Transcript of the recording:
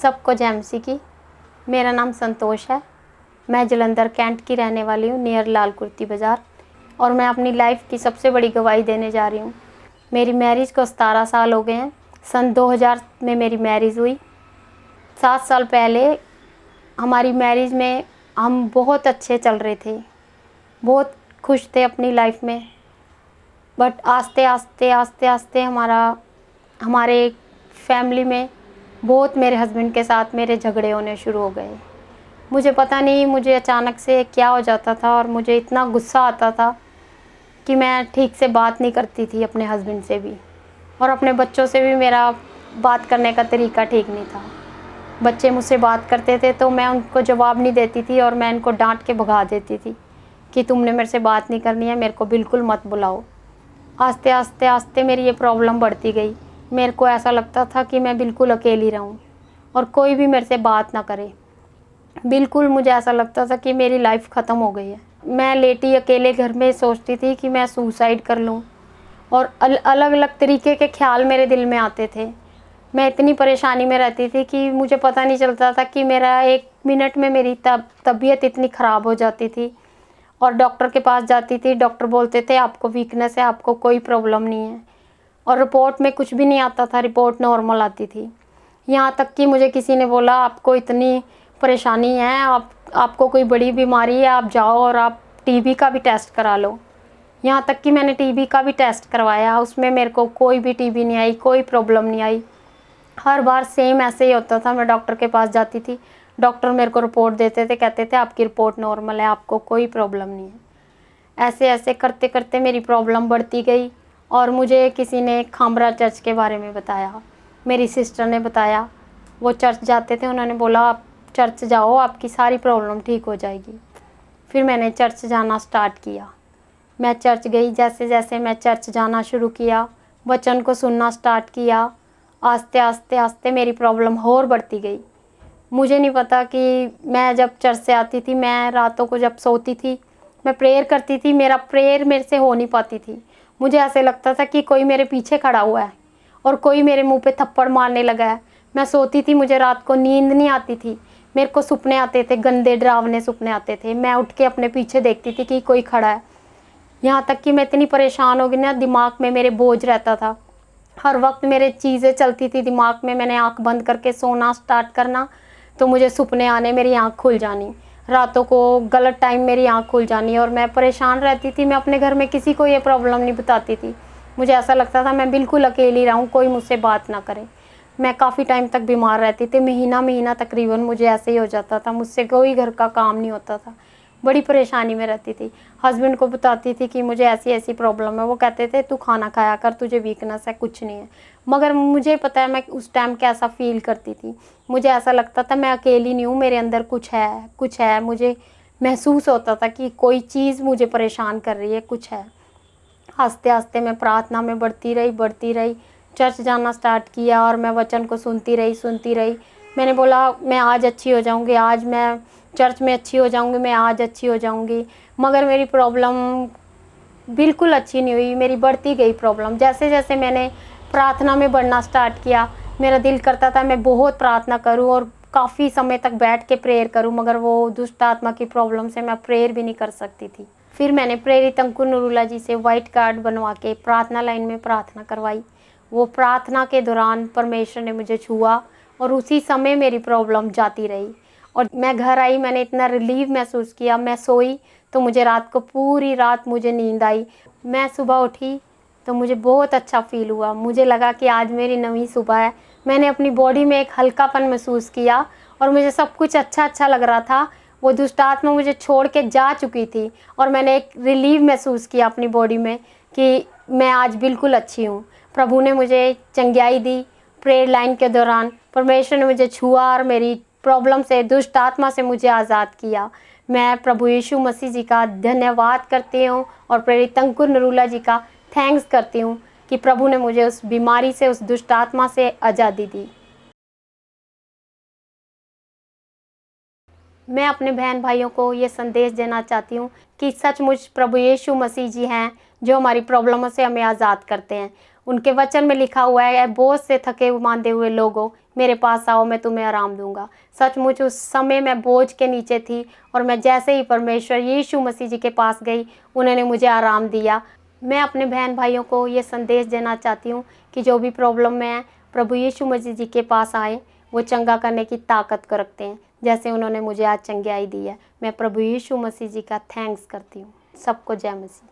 सबको जय मसीह की। मेरा नाम संतोष है। मैं जलंधर कैंट की रहने वाली हूँ, नियर लाल कुर्ती बाज़ार। और मैं अपनी लाइफ की सबसे बड़ी गवाही देने जा रही हूँ। मेरी मैरिज को 17 साल हो गए हैं। सन 2000 में मेरी मैरिज हुई। 7 साल पहले हमारी मैरिज में हम बहुत अच्छे चल रहे थे, बहुत खुश थे अपनी लाइफ में। बट आस्ते आस्ते हमारे फैमिली में बहुत मेरे हस्बैंड के साथ मेरे झगड़े होने शुरू हो गए। मुझे पता नहीं, मुझे अचानक से क्या हो जाता था और मुझे इतना गुस्सा आता था कि मैं ठीक से बात नहीं करती थी अपने हस्बैंड से भी, और अपने बच्चों से भी मेरा बात करने का तरीका ठीक नहीं था। बच्चे मुझसे बात करते थे तो मैं उनको जवाब नहीं देती थी और मैं इनको डांट के भगा देती थी कि तुमने मेरे से बात नहीं करनी है, मेरे को बिल्कुल मत बुलाओ। आस्ते आस्ते मेरी ये प्रॉब्लम बढ़ती गई। मेरे को ऐसा लगता था कि मैं बिल्कुल अकेली रहूं और कोई भी मेरे से बात ना करे। बिल्कुल मुझे ऐसा लगता था कि मेरी लाइफ ख़त्म हो गई है। मैं लेटी अकेले घर में सोचती थी कि मैं सुसाइड कर लूं, और अलग अलग तरीके के ख्याल मेरे दिल में आते थे। मैं इतनी परेशानी में रहती थी कि मुझे पता नहीं चलता था कि मेरा 1 मिनट में मेरी तबीयत इतनी ख़राब हो जाती थी। और डॉक्टर के पास जाती थी, डॉक्टर बोलते थे आपको वीकनेस है, आपको कोई प्रॉब्लम नहीं है। और रिपोर्ट में कुछ भी नहीं आता था, रिपोर्ट नॉर्मल आती थी। यहाँ तक कि मुझे किसी ने बोला आपको इतनी परेशानी है, आपको कोई बड़ी बीमारी है, आप जाओ और आप टीबी का भी टेस्ट करा लो। यहाँ तक कि मैंने टीबी का भी टेस्ट करवाया, उसमें मेरे को कोई भी टीबी नहीं आई, कोई प्रॉब्लम नहीं आई। हर बार सेम ऐसे ही होता था। मैं डॉक्टर के पास जाती थी, डॉक्टर मेरे को रिपोर्ट देते थे, कहते थे आपकी रिपोर्ट नॉर्मल है, आपको कोई प्रॉब्लम नहीं है। ऐसे ऐसे करते करते मेरी प्रॉब्लम बढ़ती गई। और मुझे किसी ने खामरा चर्च के बारे में बताया, मेरी सिस्टर ने बताया। वो चर्च जाते थे, उन्होंने बोला आप चर्च जाओ, आपकी सारी प्रॉब्लम ठीक हो जाएगी। फिर मैंने चर्च जाना स्टार्ट किया। मैं चर्च गई। जैसे जैसे मैं चर्च जाना शुरू किया, वचन को सुनना स्टार्ट किया, आस्ते आस्ते आस्ते मेरी प्रॉब्लम और बढ़ती गई। मुझे नहीं पता कि मैं जब चर्च से आती थी, मैं रातों को जब सोती थी, मैं प्रेयर करती थी, मेरा प्रेयर मेरे से हो नहीं पाती थी। मुझे ऐसे लगता था कि कोई मेरे पीछे खड़ा हुआ है और कोई मेरे मुंह पे थप्पड़ मारने लगा है। मैं सोती थी, मुझे रात को नींद नहीं आती थी। मेरे को सपने आते थे, गंदे डरावने सपने आते थे। मैं उठ के अपने पीछे देखती थी कि कोई खड़ा है। यहाँ तक कि मैं इतनी परेशान हो गई ना, दिमाग में मेरे बोझ रहता था। हर वक्त मेरे चीज़ें चलती थी दिमाग में। मैंने आँख बंद करके सोना स्टार्ट करना तो मुझे सपने आने, मेरी आँख खुल जानी। रातों को गलत टाइम मेरी आँख खुल जानी और मैं परेशान रहती थी। मैं अपने घर में किसी को ये प्रॉब्लम नहीं बताती थी। मुझे ऐसा लगता था मैं बिल्कुल अकेली रहूँ, कोई मुझसे बात ना करे। मैं काफ़ी टाइम तक बीमार रहती थी, महीना तकरीबन मुझे ऐसे ही हो जाता था। मुझसे कोई घर का काम नहीं होता था, बड़ी परेशानी में रहती थी। हस्बैंड को बताती थी कि मुझे ऐसी ऐसी प्रॉब्लम है, वो कहते थे तू खाना खाया कर, तुझे वीकनेस है, कुछ नहीं है। मगर मुझे पता है मैं उस टाइम कैसा फील करती थी। मुझे ऐसा लगता था मैं अकेली नहीं हूँ, मेरे अंदर कुछ है। मुझे महसूस होता था कि कोई चीज़ मुझे परेशान कर रही है, कुछ है। आस्ते आस्ते मैं प्रार्थना में बढ़ती रही। चर्च जाना स्टार्ट किया और मैं वचन को सुनती रही। मैंने बोला मैं आज अच्छी हो जाऊँगी, आज मैं चर्च में अच्छी हो जाऊँगी, मैं आज अच्छी हो जाऊँगी। मगर मेरी प्रॉब्लम बिल्कुल अच्छी नहीं हुई, मेरी बढ़ती गई प्रॉब्लम। जैसे जैसे मैंने प्रार्थना में बढ़ना स्टार्ट किया, मेरा दिल करता था मैं बहुत प्रार्थना करूं और काफ़ी समय तक बैठ के प्रेयर करूं, मगर वो दुष्ट आत्मा की प्रॉब्लम से मैं प्रेयर भी नहीं कर सकती थी। फिर मैंने प्रेरित अंकुर नरूला जी से वाइट कार्ड बनवा के प्रार्थना लाइन में प्रार्थना करवाई। वो प्रार्थना के दौरान परमेश्वर ने मुझे छुआ और उसी समय मेरी प्रॉब्लम जाती रही। और मैं घर आई, मैंने इतना रिलीव महसूस किया। मैं सोई तो मुझे रात को पूरी रात मुझे नींद आई। मैं सुबह उठी तो मुझे बहुत अच्छा फील हुआ। मुझे लगा कि आज मेरी नई सुबह है। मैंने अपनी बॉडी में एक हल्कापन महसूस किया और मुझे सब कुछ अच्छा लग रहा था। वो दुष्ट आत्मा मुझे छोड़ के जा चुकी थी और मैंने एक रिलीव महसूस किया अपनी बॉडी में कि मैं आज बिल्कुल अच्छी हूँ। प्रभु ने मुझे चंगाई दी। प्रेयर लाइन के दौरान परमेश्वर ने मुझे छुआ और मेरी प्रॉब्लम से, दुष्ट आत्मा से मुझे आज़ाद किया। मैं प्रभु यीशु मसीह जी का धन्यवाद करती हूँ और प्रेरित अंकुर नरूला जी का थैंक्स करती हूँ कि प्रभु ने मुझे उस बीमारी से, उस दुष्ट आत्मा से आज़ादी दी। मैं अपने बहन भाइयों को ये संदेश देना चाहती हूँ कि सचमुच प्रभु यीशु मसीह जी हैं जो हमारी प्रॉब्लमों से हमें आज़ाद करते हैं। उनके वचन में लिखा हुआ है, बोझ से थके मांदे हुए लोगों, मेरे पास आओ, मैं तुम्हें आराम दूंगा। सचमुच उस समय मैं बोझ के नीचे थी और मैं जैसे ही परमेश्वर यीशु मसीह जी के पास गई, उन्होंने मुझे आराम दिया। मैं अपने बहन भाइयों को ये संदेश देना चाहती हूँ कि जो भी प्रॉब्लम में है, प्रभु यीशु मसीह जी के पास आए। वो चंगा करने की ताकत को रखते हैं, जैसे उन्होंने मुझे आज चंगाई दी है। मैं प्रभु यीशु मसीह जी का थैंक्स करती हूँ। सबको जय मसीह।